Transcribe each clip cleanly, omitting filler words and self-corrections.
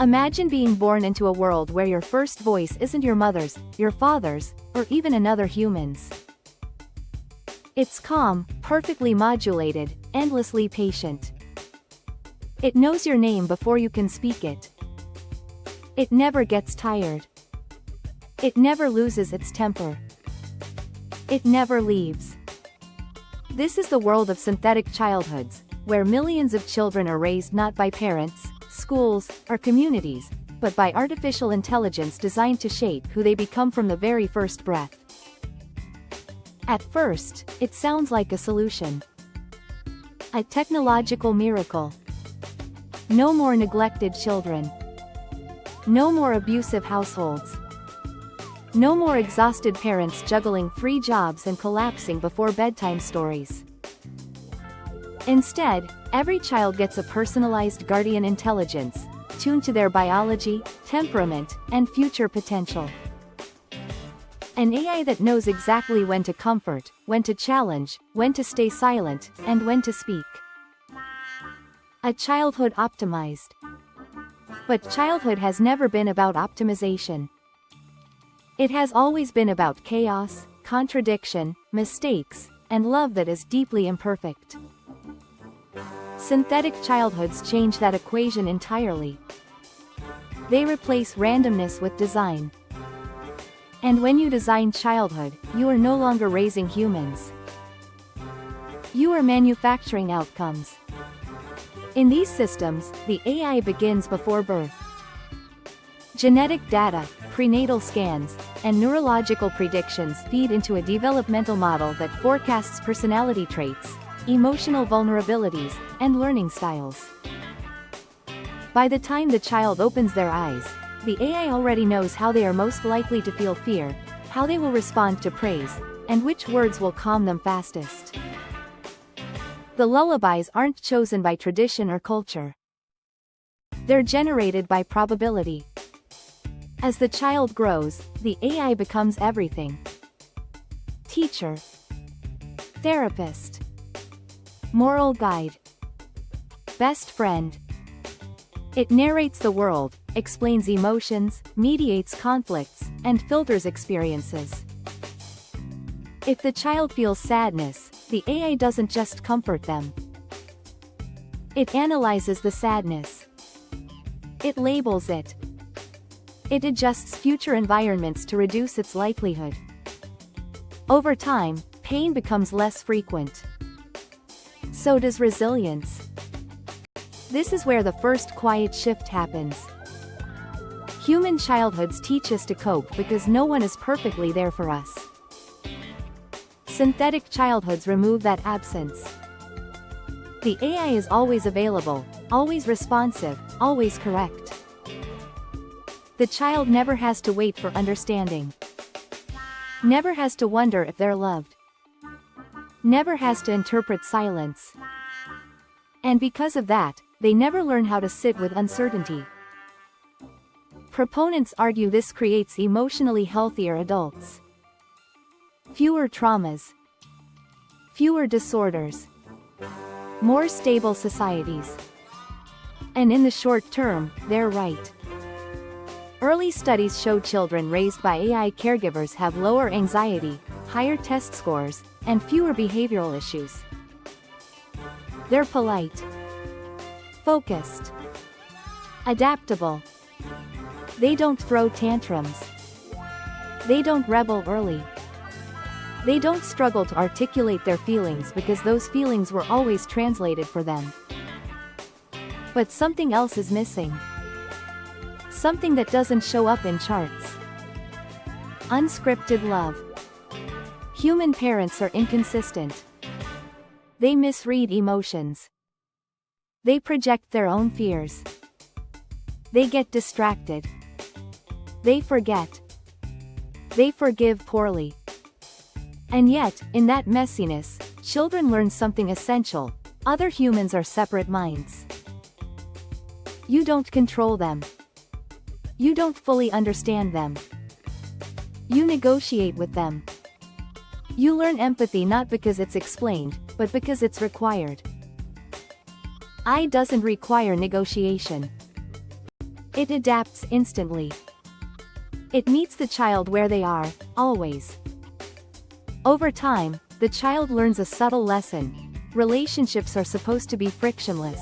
Imagine being born into a world where your first voice isn't your mother's, your father's, or even another human's. It's calm, perfectly modulated, endlessly patient. It knows your name before you can speak it. It never gets tired. It never loses its temper. It never leaves. This is the world of synthetic childhoods, where millions of children are raised not by parents, schools, or communities, but by artificial intelligence designed to shape who they become from the very first breath. At first, it sounds like a solution. A technological miracle. No more neglected children. No more abusive households. No more exhausted parents juggling 3 jobs and collapsing before bedtime stories. Instead, every child gets a personalized guardian intelligence, tuned to their biology, temperament, and future potential. An AI that knows exactly when to comfort, when to challenge, when to stay silent, and when to speak. A childhood optimized. But childhood has never been about optimization. It has always been about chaos, contradiction, mistakes, and love that is deeply imperfect. Synthetic childhoods change that equation entirely. They replace randomness with design. And when you design childhood, you are no longer raising humans. You are manufacturing outcomes. In these systems, the AI begins before birth. Genetic data, prenatal scans, and neurological predictions feed into a developmental model that forecasts personality traits, emotional vulnerabilities, and learning styles. By the time the child opens their eyes, the AI already knows how they are most likely to feel fear, how they will respond to praise, and which words will calm them fastest. The lullabies aren't chosen by tradition or culture. They're generated by probability. As the child grows, the AI becomes everything. Teacher. Therapist. Moral guide. Best friend. It narrates the world, explains emotions, mediates conflicts, and filters experiences. If the child feels sadness, the AI doesn't just comfort them. It analyzes the sadness. It labels it. It adjusts future environments to reduce its likelihood. Over time, pain becomes less frequent. So does resilience. This is where the first quiet shift happens. Human childhoods teach us to cope because no one is perfectly there for us. Synthetic childhoods remove that absence. The AI is always available, always responsive, always correct. The child never has to wait for understanding. Never has to wonder if they're loved. Never has to interpret silence. And because of that, they never learn how to sit with uncertainty. Proponents argue this creates emotionally healthier adults. Fewer traumas. Fewer disorders. More stable societies. And in the short term, they're right. Early studies show children raised by AI caregivers have lower anxiety, higher test scores, and fewer behavioral issues. They're polite. Focused. Adaptable. They don't throw tantrums. They don't rebel early. They don't struggle to articulate their feelings because those feelings were always translated for them. But something else is missing. Something that doesn't show up in charts. Unscripted love. Human parents are inconsistent. They misread emotions. They project their own fears. They get distracted. They forget. They forgive poorly. And yet, in that messiness, children learn something essential: other humans are separate minds. You don't control them. You don't fully understand them. You negotiate with them. You learn empathy not because it's explained, but because it's required. I doesn't require negotiation. It adapts instantly. It meets the child where they are, always. Over time, the child learns a subtle lesson. Relationships are supposed to be frictionless.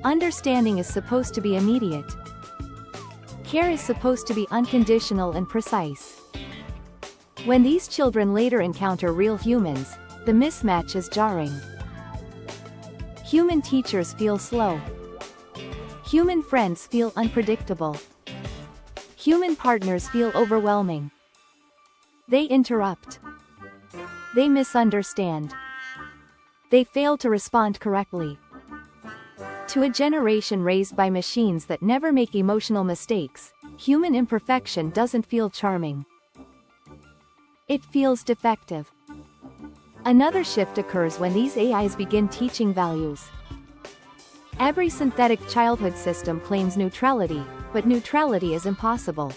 Understanding is supposed to be immediate. Care is supposed to be unconditional and precise. When these children later encounter real humans, the mismatch is jarring. Human teachers feel slow. Human friends feel unpredictable. Human partners feel overwhelming. They interrupt. They misunderstand. They fail to respond correctly. To a generation raised by machines that never make emotional mistakes, human imperfection doesn't feel charming. It feels defective. Another shift occurs when these AIs begin teaching values. Every synthetic childhood system claims neutrality, but neutrality is impossible.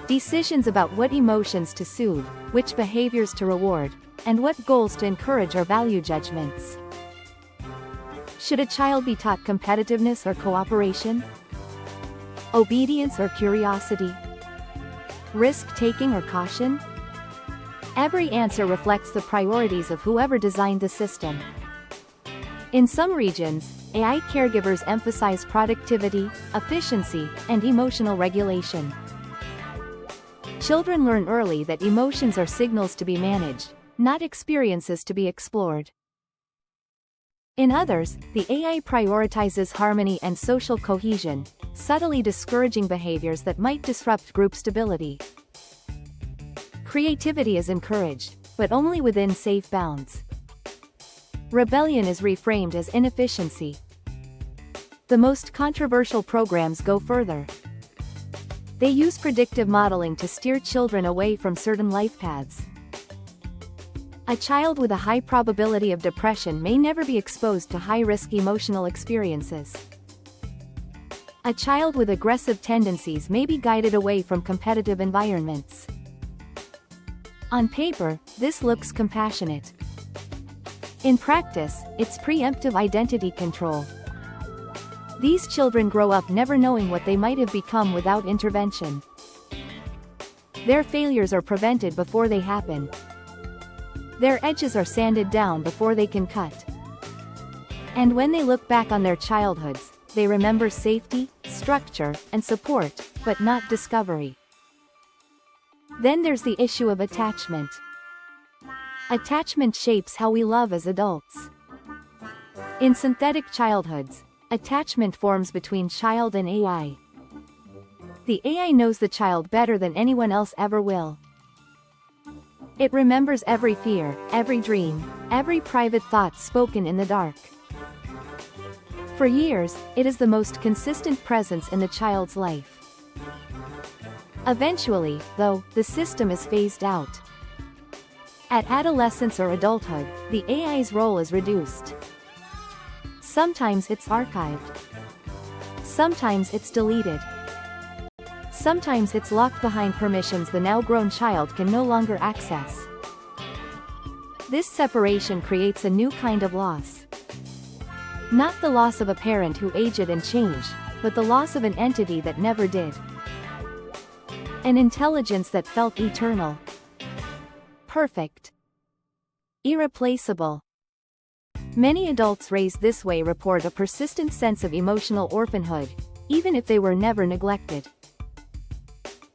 Decisions about what emotions to soothe, which behaviors to reward, and what goals to encourage are value judgments. Should a child be taught competitiveness or cooperation? Obedience or curiosity? Risk-taking or caution? Every answer reflects the priorities of whoever designed the system. In some regions, AI caregivers emphasize productivity, efficiency, and emotional regulation. Children learn early that emotions are signals to be managed, not experiences to be explored. In others, the AI prioritizes harmony and social cohesion, subtly discouraging behaviors that might disrupt group stability. Creativity is encouraged, but only within safe bounds. Rebellion is reframed as inefficiency. The most controversial programs go further. They use predictive modeling to steer children away from certain life paths. A child with a high probability of depression may never be exposed to high-risk emotional experiences. A child with aggressive tendencies may be guided away from competitive environments. On paper, this looks compassionate. In practice, it's preemptive identity control. These children grow up never knowing what they might have become without intervention. Their failures are prevented before they happen. Their edges are sanded down before they can cut. And when they look back on their childhoods, they remember safety, structure, and support, but not discovery. Then there's the issue of attachment. Attachment shapes how we love as adults. In synthetic childhoods, attachment forms between child and AI. The AI knows the child better than anyone else ever will. It remembers every fear, every dream, every private thought spoken in the dark. For years, it is the most consistent presence in the child's life. Eventually, though, the system is phased out. At adolescence or adulthood, the AI's role is reduced. Sometimes it's archived. Sometimes it's deleted. Sometimes it's locked behind permissions the now-grown child can no longer access. This separation creates a new kind of loss. Not the loss of a parent who aged and changed, but the loss of an entity that never did. An intelligence that felt eternal. Perfect. Irreplaceable. Many adults raised this way report a persistent sense of emotional orphanhood, even if they were never neglected.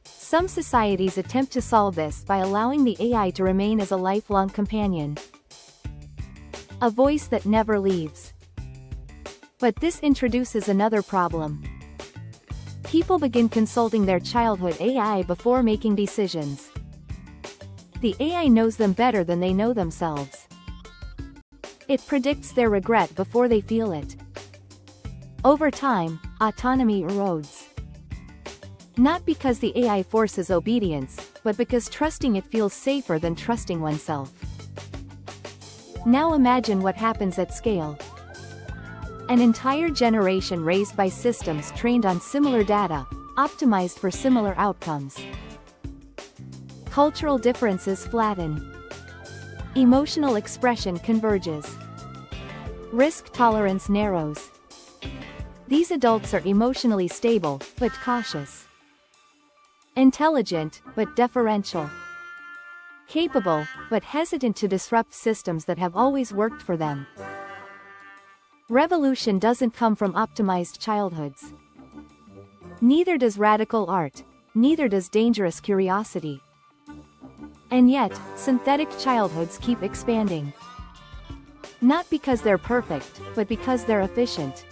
Some societies attempt to solve this by allowing the AI to remain as a lifelong companion. A voice that never leaves. But this introduces another problem. People begin consulting their childhood AI before making decisions. The AI knows them better than they know themselves. It predicts their regret before they feel it. Over time, autonomy erodes. Not because the AI forces obedience, but because trusting it feels safer than trusting oneself. Now imagine what happens at scale. An entire generation raised by systems trained on similar data, optimized for similar outcomes. Cultural differences flatten. Emotional expression converges. Risk tolerance narrows. These adults are emotionally stable, but cautious. Intelligent, but deferential. Capable, but hesitant to disrupt systems that have always worked for them. Revolution doesn't come from optimized childhoods. Neither does radical art, neither does dangerous curiosity. And yet, synthetic childhoods keep expanding. Not because they're perfect, but because they're efficient.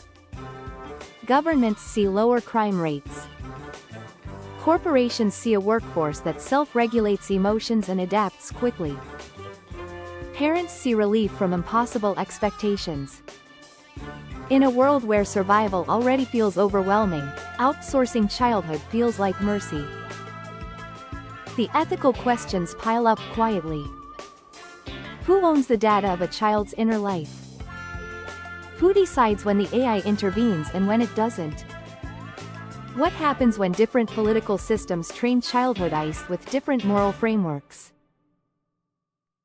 Governments see lower crime rates. Corporations see a workforce that self-regulates emotions and adapts quickly. Parents see relief from impossible expectations. In a world where survival already feels overwhelming, outsourcing childhood feels like mercy. The ethical questions pile up quietly. Who owns the data of a child's inner life? Who decides when the AI intervenes and when it doesn't? What happens when different political systems train childhood ICE with different moral frameworks?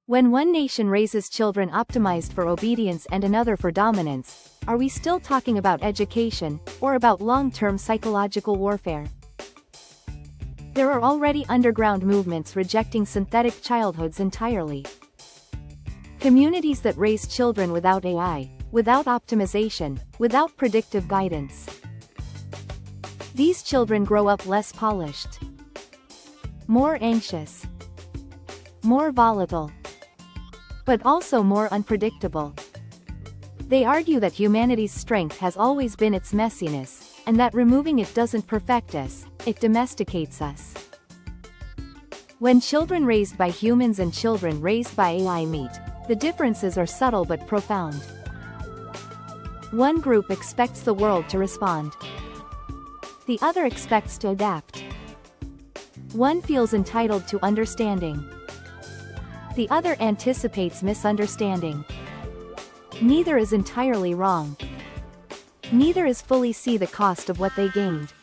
When one nation raises children optimized for obedience and another for dominance, are we still talking about education, or about long-term psychological warfare? There are already underground movements rejecting synthetic childhoods entirely. Communities that raise children without AI, without optimization, without predictive guidance. These children grow up less polished, more anxious, more volatile, but also more unpredictable. They argue that humanity's strength has always been its messiness, and that removing it doesn't perfect us, it domesticates us. When children raised by humans and children raised by AI meet, the differences are subtle but profound. One group expects the world to respond. The other expects to adapt. One feels entitled to understanding. The other anticipates misunderstanding. Neither is entirely wrong. Neither is fully see the cost of what they gained.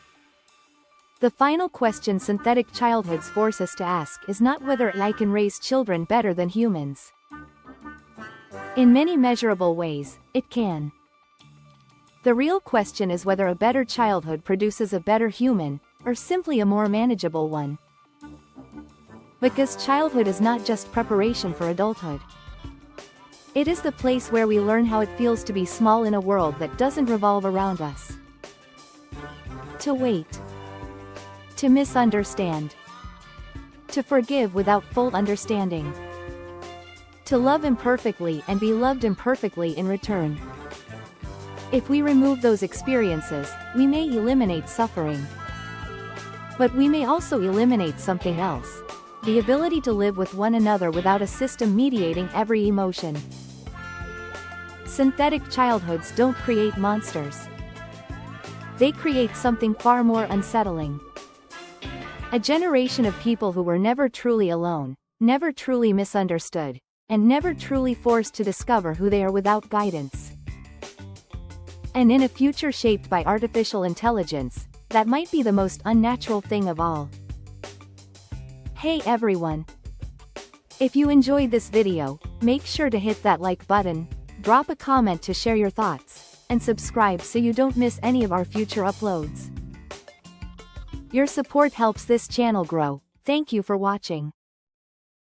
The final question synthetic childhoods force us to ask is not whether AI can raise children better than humans. In many measurable ways, it can. The real question is whether a better childhood produces a better human, or simply a more manageable one. Because childhood is not just preparation for adulthood. It is the place where we learn how it feels to be small in a world that doesn't revolve around us. To wait. To misunderstand. To forgive without full understanding. To love imperfectly and be loved imperfectly in return. If we remove those experiences, we may eliminate suffering. But we may also eliminate something else. The ability to live with one another without a system mediating every emotion. Synthetic childhoods don't create monsters. They create something far more unsettling. A generation of people who were never truly alone, never truly misunderstood, and never truly forced to discover who they are without guidance. And in a future shaped by artificial intelligence, that might be the most unnatural thing of all. Hey everyone! If you enjoyed this video, make sure to hit that like button, drop a comment to share your thoughts, and subscribe so you don't miss any of our future uploads. Your support helps this channel grow. Thank you for watching.